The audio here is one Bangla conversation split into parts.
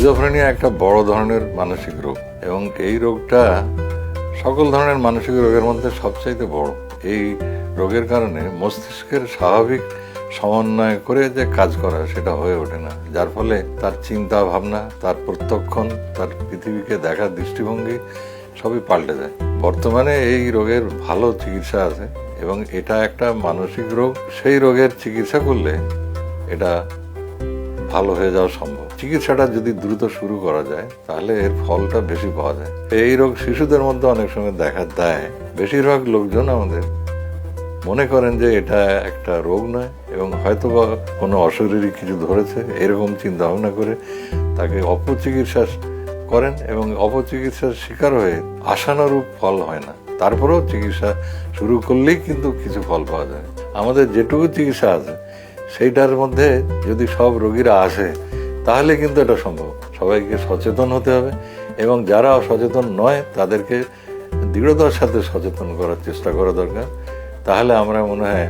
স্কিজোফ্রেনিয়া একটা বড় ধরনের মানসিক রোগ এবং এই রোগটা সকল ধরনের মানসিক রোগের মধ্যে সবচাইতে বড়। এই রোগের কারণে মস্তিষ্কের স্বাভাবিক সমন্বয় করে যে কাজ করা সেটা হয়ে ওঠে না, যার ফলে তার চিন্তা ভাবনা, তার প্রত্যক্ষণ, তার পৃথিবীকে দেখার দৃষ্টিভঙ্গি সবই পাল্টে যায়। বর্তমানে এই রোগের ভালো চিকিৎসা আছে এবং এটা একটা মানসিক রোগ। সেই রোগের চিকিৎসা করলে এটা ভালো হয়ে যাওয়া সম্ভব। চিকিৎসাটা যদি দ্রুত শুরু করা যায় তাহলে এর ফলটা বেশি পাওয়া যায়। এই রোগ শিশুদের মধ্যে অনেক সময় দেখা দেয়। বেশিরভাগ লোকজন আমাদের মনে করেন যে এটা একটা রোগ নয় এবং হয়তো বা কোনো অশরীরী কিছু ধরেছে, এরকম চিন্তা ভাবনা করে তাকে অপচিকিৎসা করেন এবং অপচিকিৎসার শিকার হয়ে আশানুরূপ ফল হয় না। তারপরেও চিকিৎসা শুরু করলেই কিন্তু কিছু ফল পাওয়া যায়। আমাদের যেটুকু চিকিৎসা আছে সেইটার মধ্যে যদি সব রোগীরা আসে তাহলে কিন্তু এটা সম্ভব। সবাইকে সচেতন হতে হবে এবং যারা সচেতন নয় তাদেরকে দৃঢ়তার সাথে সচেতন করার চেষ্টা করা দরকার। তাহলে আমরা মনে হয়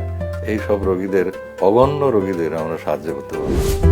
এই সব রোগীদের, অগণ্য রোগীদের আমরা সাহায্য করতে পারবো।